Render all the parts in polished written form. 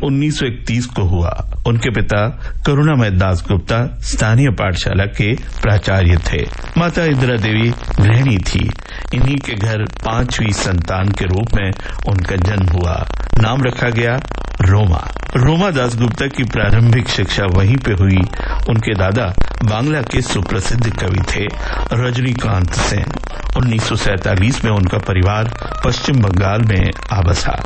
1931 को हुआ। उनके पिता करुणामय दासगुप्ता स्थानीय पाठशाला के प्राचार्य थे। माता इंदिरा देवी गृहिणी थी। इन्हीं के घर 5वीं संतान के रूप में उनका जन्म हुआ। नाम रखा गया रोमा। रोमा दासगुप्ता की प्रारंभिक शिक्षा वहीं पे हुई। उनके दादा बांग्ला के सुप्रसिद्ध कवि थे रजनीकांत सेन। 1947 में उनका परिवार पश्चिम बंगाल में आ बसा।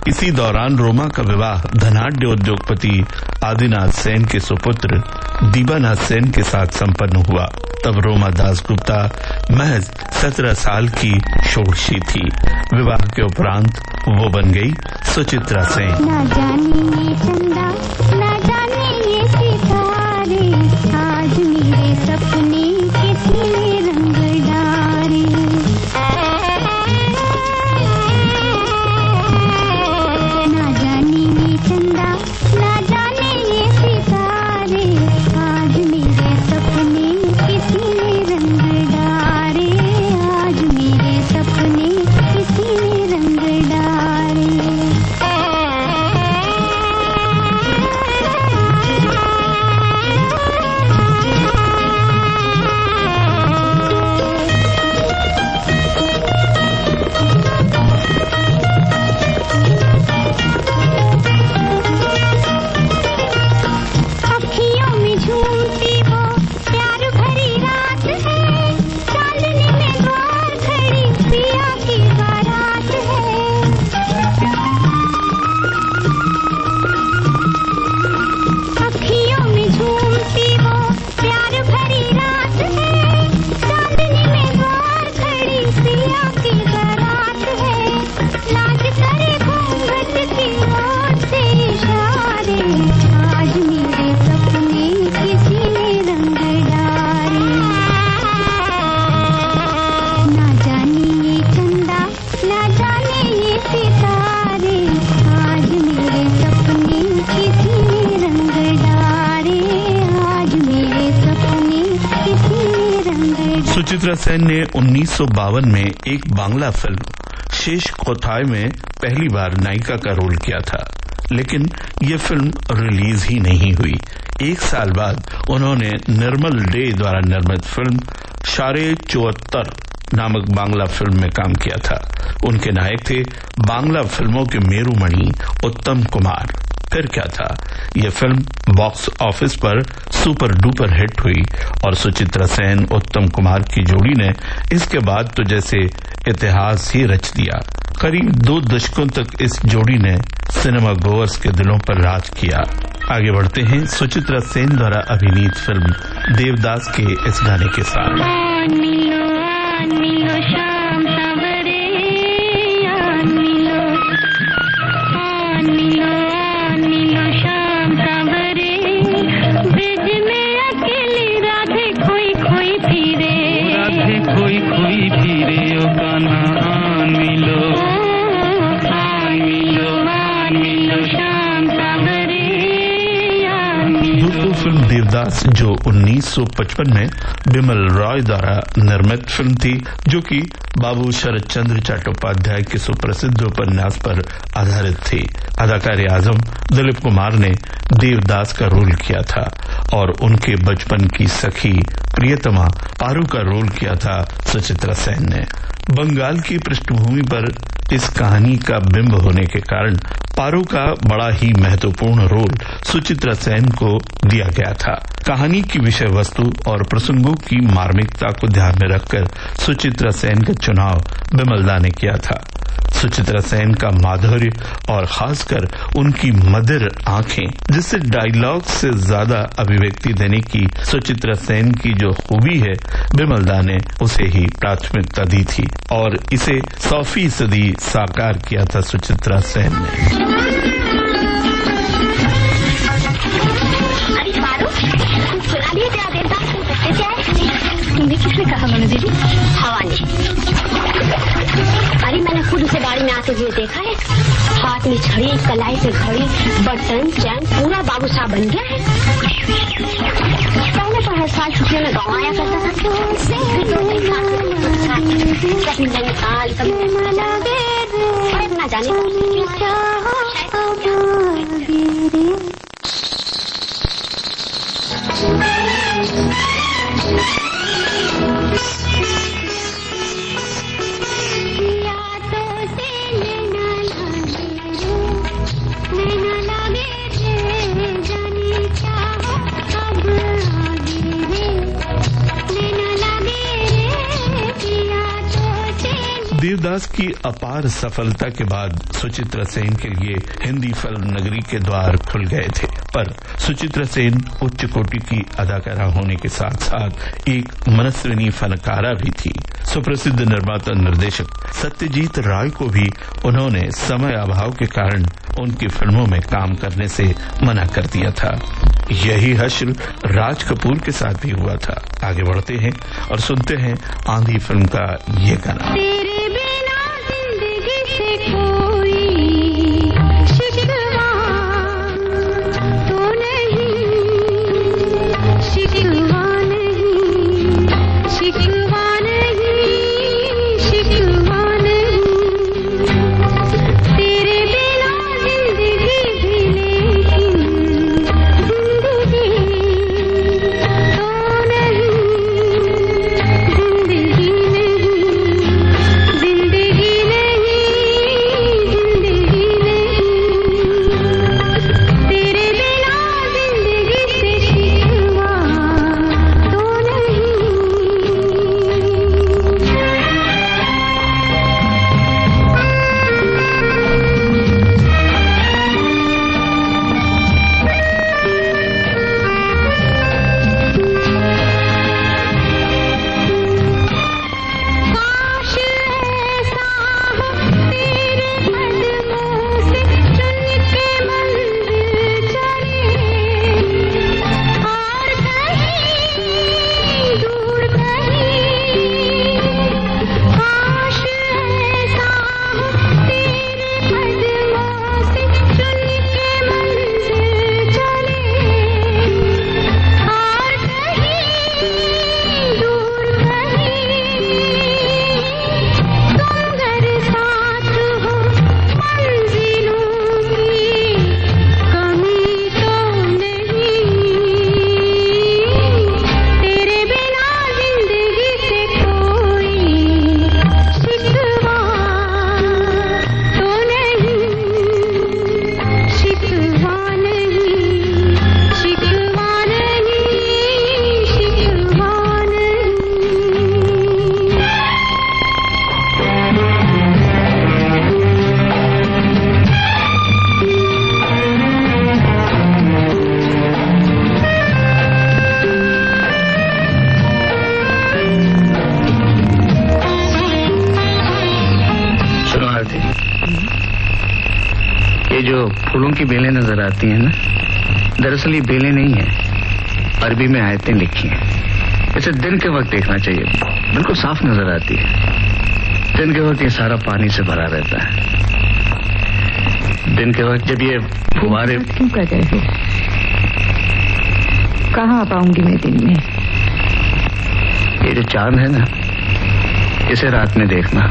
इसी दौरान रोमा का विवाह धनाढ्य उद्योगपति आदिनाथ सेन के सुपुत्र दीबानाथ सेन के साथ संपन्न हुआ। तब रोमा दासगुप्ता महज 17 साल की षोडशी थी। विवाह के उपरांत वो बन गई सुचित्रा सेन। ना जाने ये चंदा, ना जाने ये सितारे, आज मेरे सपने कितने रंग डारे। ना जाने ये चंदा, ना जाने ये सितारे, आज मेरे सपने कितने रंग डारे, आज मेरे सपने कितने रंग डारे। सुचित्रा सेन ने 1952 में एक बांग्ला फिल्म शेष कोथाय में पहली बार नायिका का रोल किया था, लेकिन ये फिल्म रिलीज ही नहीं हुई। 1 साल बाद उन्होंने निर्मल डे द्वारा निर्मित फिल्म शारे 74 नामक बांग्ला फिल्म में काम किया था। उनके नायक थे बांग्ला फिल्मों के मेरुमणि उत्तम कुमार। फिर क्या था, यह फिल्म बॉक्स ऑफिस पर सुपर डुपर हिट हुई और सुचित्रा सेन उत्तम कुमार की जोड़ी ने इसके बाद तो जैसे इतिहास ही रच दिया। करीब 2 दशकों तक इस जोड़ी ने सिनेमा गोअर्स के दिलों पर राज किया। आगे बढ़ते हैं सुचित्रा सेन द्वारा अभिनीत फिल्म देवदास के इस गाने के साथ। फिल्म देवदास जो 1955 में बिमल रॉय द्वारा निर्मित फिल्म थी, जो कि बाबू शरद चंद्र चट्टोपाध्याय के सुप्रसिद्ध उपन्यास पर आधारित थी। अदाकार आजम दिलीप कुमार ने देवदास का रोल किया था और उनके बचपन की सखी प्रियतमा पारू का रोल किया था सुचित्रा सेन ने। बंगाल की पृष्ठभूमि पर इस कहानी का बिंब होने के कारण पारू का बड़ा ही महत्वपूर्ण रोल सुचित्रा सेन को दिया गया था। कहानी की विषय वस्तु और प्रसंगों की मार्मिकता को ध्यान में रखकर सुचित्रा सेन का चुनाव बिमलदा ने किया था। सुचित्रा सेन का माधुर्य और खासकर उनकी मधुर आंखें, जिससे डायलॉग से ज्यादा अभिव्यक्ति देने की सुचित्रा सेन की जो खूबी है, बिमलदा ने उसे ही प्राथमिकता दी थी और इसे 100% साकार किया था सुचित्रा सेन ने। तुमने किसने कहा मनु दीदी? हवा ने। अरे मैंने खुद उसे गाड़ी में आते हुए देखा है। हाथ में छड़ी, कलाई पे घड़ी, बर्तन, चैन, पूरा बाबू साहब बन गया है। पहले तो हर साल छुट्टियों में गाँव आया करता था। कभी नैनीताल, कभी ना जाने देवदास की अपार सफलता के बाद सुचित्रा सेन के लिए हिंदी फिल्म नगरी के द्वार खुल गए थे, पर सुचित्रा सेन उच्च कोटि की अदाकारा होने के साथ साथ एक मनस्विनी फनकारा भी थी। सुप्रसिद्ध निर्माता निर्देशक सत्यजीत राय को भी उन्होंने समय अभाव के कारण उनकी फिल्मों में काम करने से मना कर दिया था। यही हश्र राज कपूर के साथ भी हुआ था। आगे बढ़ते हैं और सुनते हैं आंधी फिल्म का ये गाना। तेरे बिना जिंदगी से कोई शिकवा तो नहीं, शिकवा नहीं, शिकवा नहीं, शिकवा नहीं। तेरे बिना जिंदगी भी लेकिन जिंदगी तो नहीं, जिंदगी नहीं, जिंदगी नहीं, जिंदगी नहीं। तेरे बिना जिंदगी से शिकवा तो नहीं। काश ऐसा हो तेरे कदमों से चुन के मंजिल चले, और कहीं दूर कहीं। काश ऐसा हो तेरे कदमों से चुन के मंजिल चले, और कहीं दूर कहीं। तुम घर साथ हो मंजिलों की कमी तो नहीं। तेरे बिना जिंदगी से कोई शिकवा तो नहीं, शिकवा नहीं, शिकवा नहीं, शिकवा नहीं। सुनो आरती, ये जो फूलों की बेलें नजर आती हैं ना, दरअसल ये बेलें नहीं है, अरबी में आयतें लिखी हैं। इसे दिन के वक्त देखना चाहिए, बिल्कुल साफ नजर आती है। दिन के वक्त ये सारा पानी से भरा रहता है। दिन के वक्त जब ये फुहारे क्यों कर रहे हो? कहाँ आ पाऊंगी मैं दिन में? ये जो चांद है ना, इसे रात में देखना,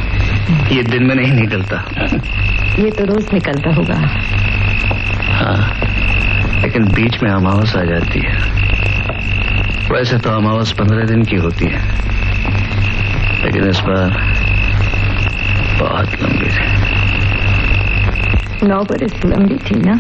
ये दिन में नहीं निकलता। ये तो रोज निकलता होगा। हाँ, लेकिन बीच में अमावस आ जाती है। वैसे तो अमावस 15 दिन की होती है, लेकिन इस बार बहुत लंबी थी। 9 बरस लंबी थी ना।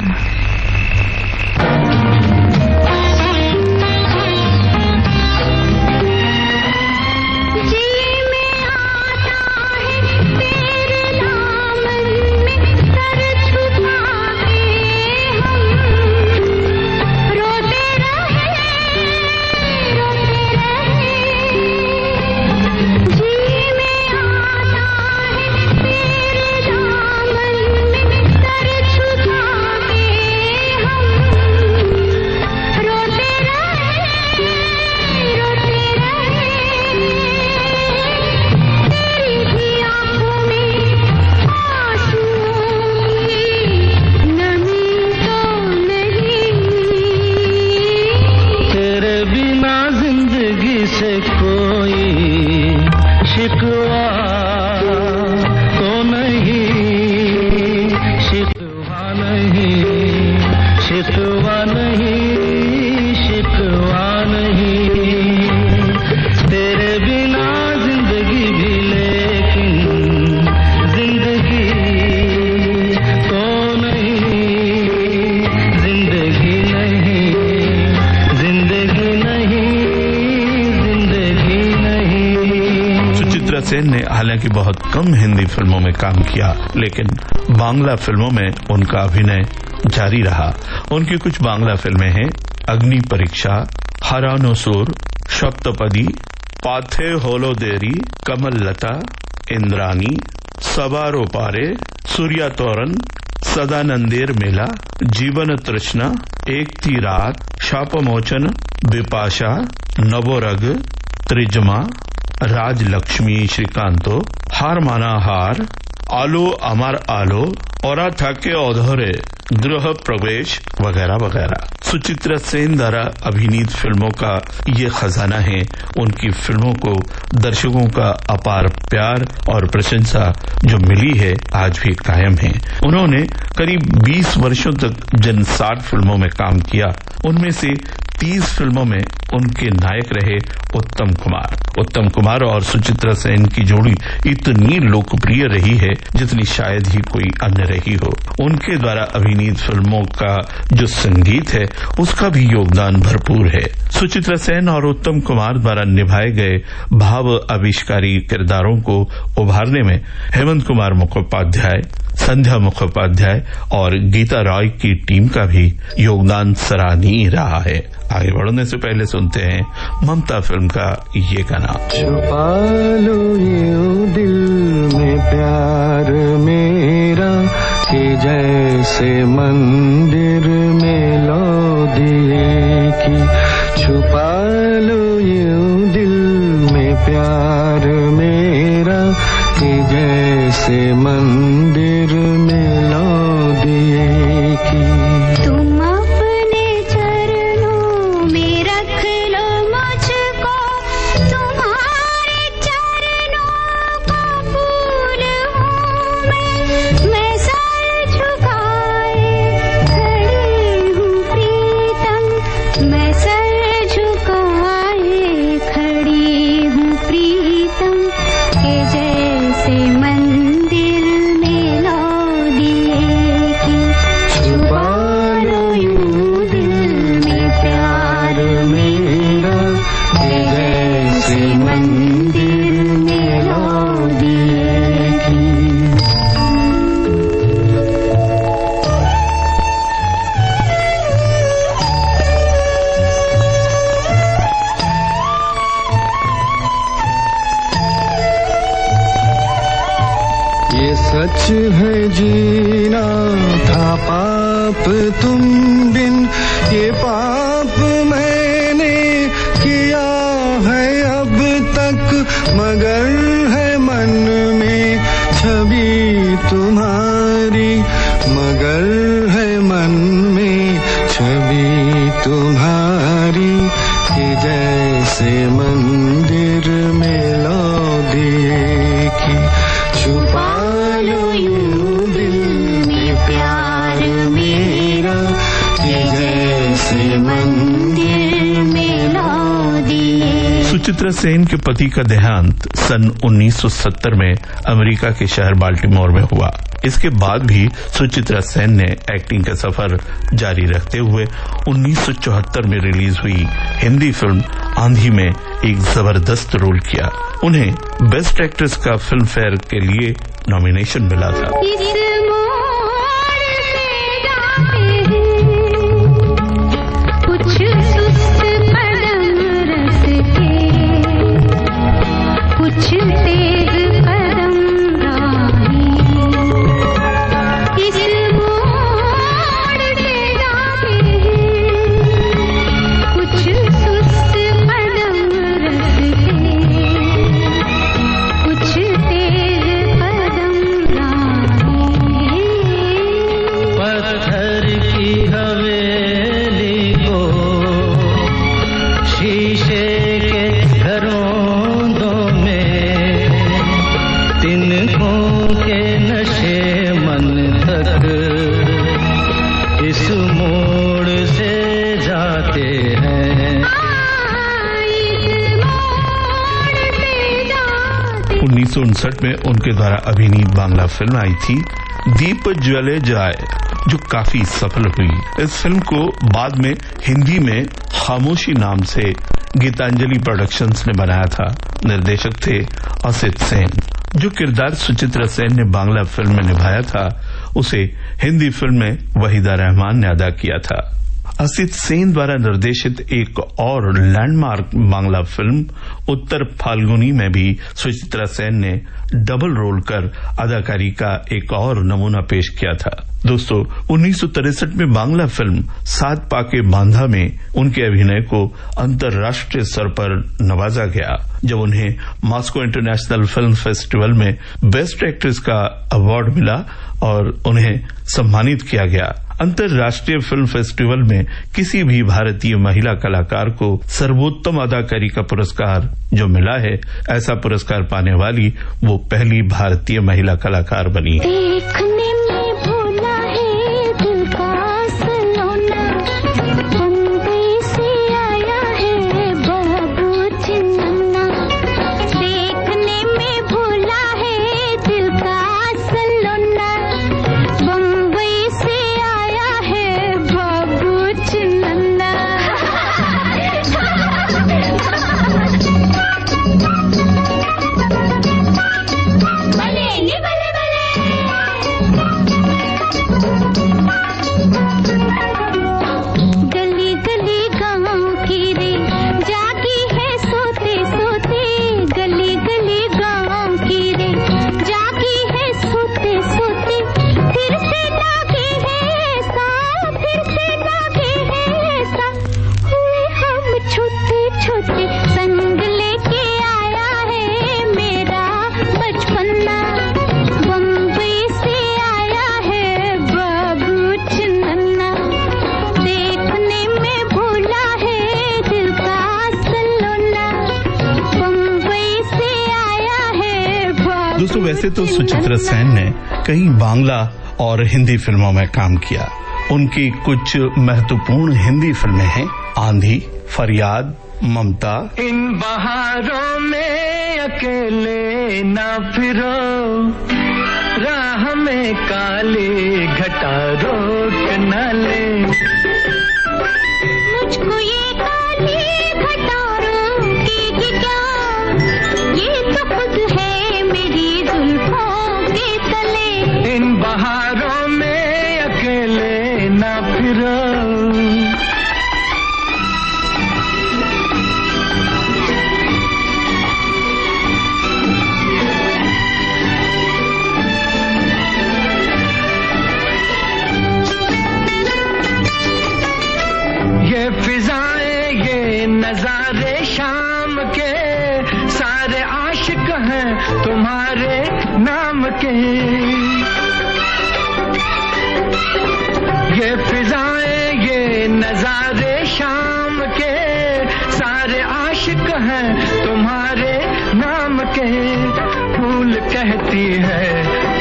जी में आता है तेरे दामन में सर छुपा के हम रोते रहे, रोते रहे। जी में आता है तेरे दामन में सर छुपा के सेन ने हालांकि बहुत कम हिंदी फिल्मों में काम किया, लेकिन बांग्ला फिल्मों में उनका अभिनय जारी रहा। उनकी कुछ बांग्ला फिल्में हैं अग्नि परीक्षा, हरानोसुर, सप्तपदी, पाथे होलो देरी, कमल लता, इंद्रानी, सवारो पारे, सूर्या तोरन, सदानंदेर मेला, जीवन तृष्णा, एक थी रात, शापमोचन, बिपाशा, नवोरग, त्रिजमा, राजलक्ष्मी श्रीकांतो, हार माना हार, आलो अमर आलो, औरा थाके औधोरे, गृह प्रवेश वगैरह वगैरह। सुचित्रा सेन द्वारा अभिनीत फिल्मों का ये खजाना है। उनकी फिल्मों को दर्शकों का अपार प्यार और प्रशंसा जो मिली है आज भी कायम है। उन्होंने करीब 20 वर्षों तक जिन 60 फिल्मों में काम किया, उनमें से 30 फिल्मों में उनके नायक रहे उत्तम कुमार। उत्तम कुमार और सुचित्रा सेन की जोड़ी इतनी लोकप्रिय रही है जितनी शायद ही कोई अन्य रही हो। उनके द्वारा अभिनीत फिल्मों का जो संगीत है उसका भी योगदान भरपूर है। सुचित्रा सेन और उत्तम कुमार द्वारा निभाए गए भाव आविष्कारी किरदारों को उभारने में हेमंत कुमार मुखोपाध्याय, संध्या मुखोपाध्याय और गीता रॉय की टीम का भी योगदान सराहनीय रहा है। आगे बढ़ने से पहले सुनते हैं ममता फिल्म का ये गाना। छुपा लो ये दिल में प्यार मेरा कि जैसे मंदिर में लो दिए की। छुपा लो ये दिल में प्यार मेरा कि जैसे मंदिर में लो दिए की। तुम अपने चरणों में रख लो मुझको, तुम्हारे चरणों का फूल हूँ मैं सर झुकाए खड़ी हूँ प्रीतम, मैं सर झुकाए खड़ी हूँ प्रीतम, के जैसे मंदिर में लो दिए की। छुपा लो यूं दिल में प्यार मेरा के जैसे मंदिर में लो दिए की। ये सच है जीना था पाप तुम बिन, ये पाप मैंने किया है अब तक, मगर है मन में छवि तुम्हारी, मगर है मन में छवि तुम्हारी, कि जैसे मंदिर में लो दिए की। छुपा लो यूं दिल में प्यार मेरा कि जैसे मंदिर में लो दिए। सुचित्रा सेन के पति का देहांत सन 1970 में अमेरिका के शहर बाल्टीमोर में हुआ। इसके बाद भी सुचित्रा सेन ने एक्टिंग का सफर जारी रखते हुए 1974 में रिलीज हुई हिंदी फिल्म आंधी में एक जबरदस्त रोल किया। उन्हें बेस्ट एक्ट्रेस का फिल्म फेयर के लिए नॉमिनेशन मिला था। इस मोड़ से जाते हैं। 1959 में उनके द्वारा अभिनीत बांग्ला फिल्म आई थी दीप ज्वले जाए, जो काफी सफल हुई। इस फिल्म को बाद में हिंदी में खामोशी नाम से गीतांजलि प्रोडक्शंस ने बनाया था। निर्देशक थे असित सेन। जो किरदार सुचित्रा सेन ने बांग्ला फिल्म में निभाया था उसे हिंदी फिल्म में वहीदा रहमान ने अदा किया था। असित सेन द्वारा निर्देशित एक और लैंडमार्क बांग्ला फिल्म उत्तर फाल्गुनी में भी सुचित्रा सेन ने डबल रोल कर अदाकारी का एक और नमूना पेश किया था। दोस्तों, 1963 में बांग्ला फिल्म सात पाके बांधा में उनके अभिनय को अंतर्राष्ट्रीय स्तर पर नवाजा गया, जब उन्हें मॉस्को इंटरनेशनल फिल्म फेस्टिवल में बेस्ट एक्ट्रेस का अवार्ड मिला और उन्हें सम्मानित किया गया। अंतर्राष्ट्रीय फिल्म फेस्टिवल में किसी भी भारतीय महिला कलाकार को सर्वोत्तम अदाकारी का पुरस्कार जो मिला है, ऐसा पुरस्कार पाने वाली वो पहली भारतीय महिला कलाकार बनी है। देखने में भूला है दिल का सलोना, बम्बई से आया है बाबू चिन्ना। देखने में भूला है दिल का सलोना, बम्बई से आया है बाबू चिन्ना। भले भले गली गली गाँव की रे जागी है सोते सोते, गली गली गाँव की रे जागी है सोते सोते। फिर से लागे है ऐसा, फिर से लागे है ऐसा, हुए हम छोटे छोटे। संग लेके आया है मेरा बचपना, बम्बई से आया है बाबू चिन्ना। देखने में भूला है दिल का सलोना, बम्बई से आया है बाबू। दोस्तों, वैसे तो सुचित्रा सेन ने कई बांग्ला और हिंदी फिल्मों में काम किया। उनकी कुछ महत्वपूर्ण हिंदी फिल्में हैं आंधी, फरियाद, ममता। इन बहारों में अकेले ना फिरो, राह में काली घटा रोक न ले। मुझको ये काली घटा रोकेगी क्या, ये तो खुद है मेरी जुल्फों के तले। इन बहारों में अकेले ना फिरो, ये फिजाएं ये नजारे शाम के, सारे आशिक हैं तुम्हारे नाम के। ये फिजाएं ये नजारे शाम के, सारे आशिक हैं तुम्हारे नाम के। फूल कहती है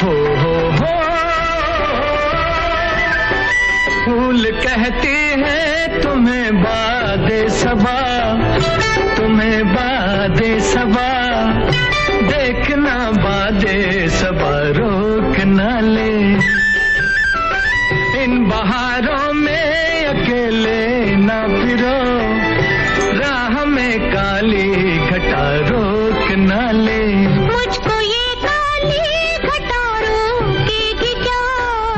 हो हो, फूल कहती है तुम्हें बादे सबा, तुम्हें बादे सबा। देखना बादे सबा रोक न ले। इन बहारों में अकेले ना फिरो, राह में काली घटा रोक न ले। मुझको ये काली घटा रोकेगी क्या,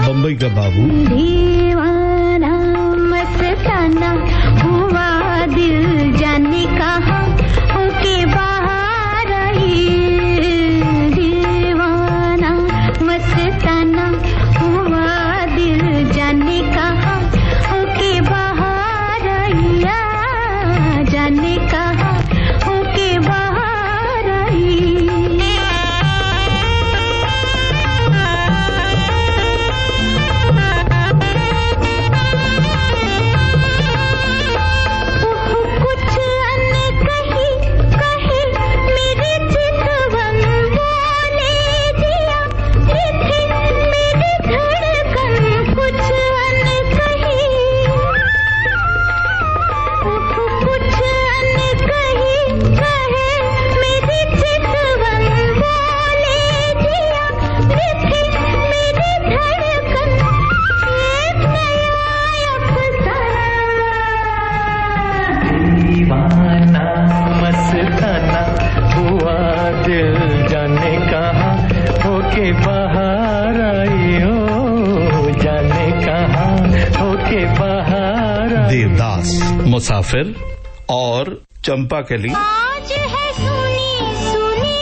बम्बई का बाबू। दीवाना मस्ताना हुआ दिल जाने कहाँ, होके बाहर आई। दीवाना मस्ताना हुआ दिल जाने कहाँ, होके बाहर आई। जाने कहाँ, होके बाहर आई। देवदास, मुसाफिर और चंपाकली। आज है सुनी सुनी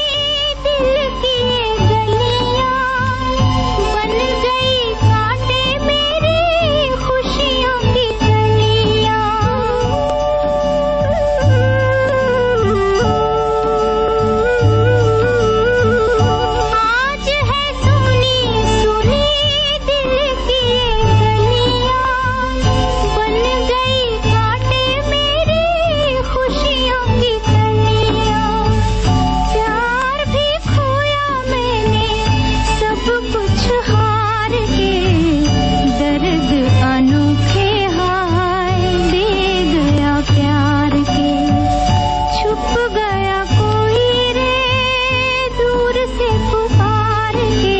दिल की गलियां, बन गई कांटे मेरी खुशियों की गलियां। आज है सुनी सुनी दिल की गलियां, बन गई कांटे मेरी खुशियों की कलियां। प्यार भी खोया मैंने सब कुछ हार के, दर्द अनोखे हाय दे गया प्यार के। छुप गया कोई रे दूर से पुकार के,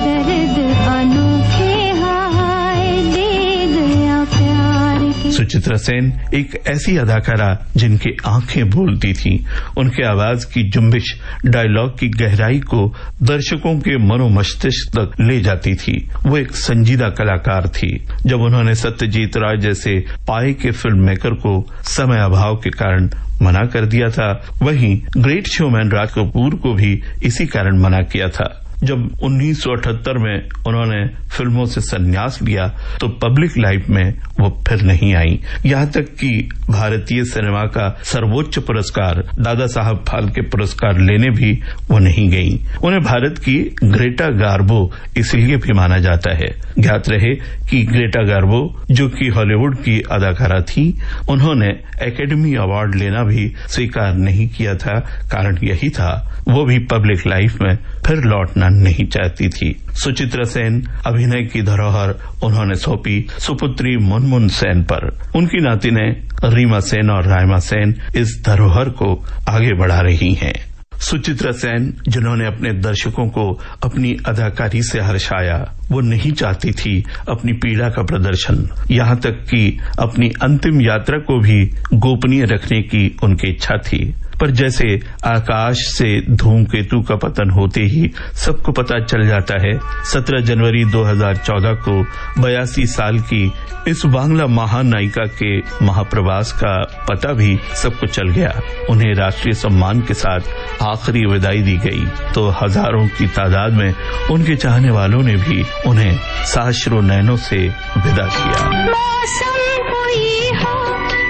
दर्द अनोखे हाय दे गया प्यार के। सुचित्रा सेन एक ऐसी अदाकारा जिनकी आंखें बोलती थीं। उनके आवाज की जुम्बिश डायलॉग की गहराई को दर्शकों के मनोमस्तिष्क तक ले जाती थी। वो एक संजीदा कलाकार थी। जब उन्होंने सत्यजीत राय जैसे पाए के फिल्म मेकर को समय अभाव के कारण मना कर दिया था, वहीं ग्रेट शोमैन राज कपूर को भी इसी कारण मना किया था। जब 1978 में उन्होंने फिल्मों से संन्यास लिया तो पब्लिक लाइफ में वो फिर नहीं आई। यहाँ तक कि भारतीय सिनेमा का सर्वोच्च पुरस्कार दादा साहब फाल्के पुरस्कार लेने भी वो नहीं गई। उन्हें भारत की ग्रेटा गार्बो इसलिए भी माना जाता है। ज्ञात रहे कि ग्रेटा गार्बो, जो कि हॉलीवुड की अदाकारा थी, उन्होंने एकेडमी अवार्ड लेना भी स्वीकार नहीं किया था। कारण यही था, वो भी पब्लिक लाइफ में फिर लौटना नहीं चाहती थी। सुचित्रा सेन अभिनय की धरोहर उन्होंने सौंपी सुपुत्री मुनमुन सेन पर। उनकी नातिनें रीमा सेन और रायमा सेन इस धरोहर को आगे बढ़ा रही हैं। सुचित्रा सेन, जिन्होंने अपने दर्शकों को अपनी अदाकारी से हर्षाया, वो नहीं चाहती थी अपनी पीड़ा का प्रदर्शन। यहाँ तक कि अपनी अंतिम यात्रा को भी गोपनीय रखने की उनकी इच्छा थी। पर जैसे आकाश से धूमकेतु का पतन होते ही सबको पता चल जाता है, 17 जनवरी 2014 को 82 साल की इस बांग्ला महानायिका के महाप्रवास का पता भी सबको चल गया। उन्हें राष्ट्रीय सम्मान के साथ आखिरी विदाई दी गई तो हजारों की तादाद में उनके चाहने वालों ने भी उन्हें साश्रु नैनों से विदा किया। मौसम कोई हो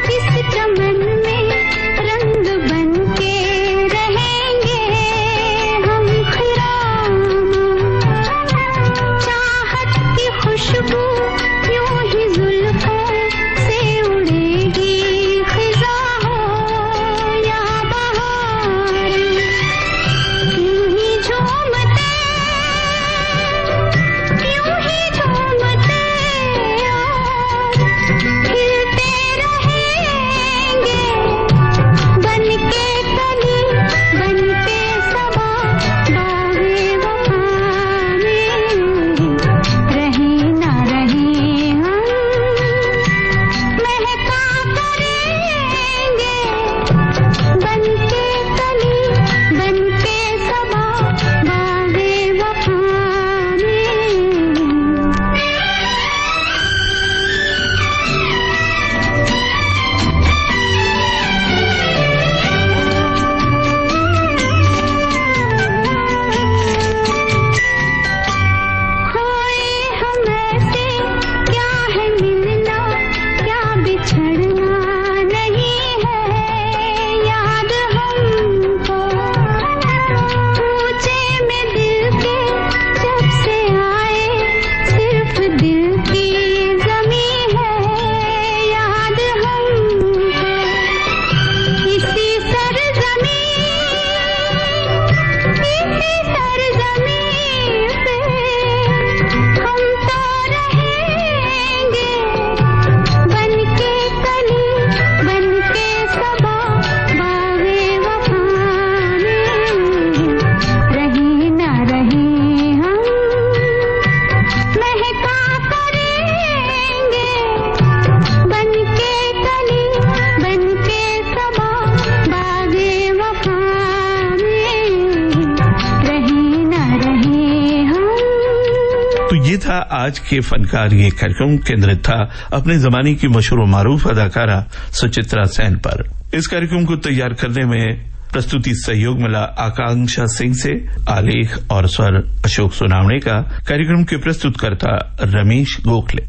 इस चमन में रंग बन के रहेंगे हम खिराम। चाहत की खुशबू यूं ही जुल्फों से उड़ेगी, खिजा हो या बहार। यूं ही झूमते और खिल ये था आज के फनकार। ये कार्यक्रम केंद्रित था अपने जमाने की मशहूर और मारूफ अदाकारा सुचित्रा सेन पर। इस कार्यक्रम को तैयार करने में प्रस्तुति सहयोग मिला आकांक्षा सिंह से। आलेख और स्वर अशोक सोनावणे का। कार्यक्रम के प्रस्तुतकर्ता रमेश गोखले।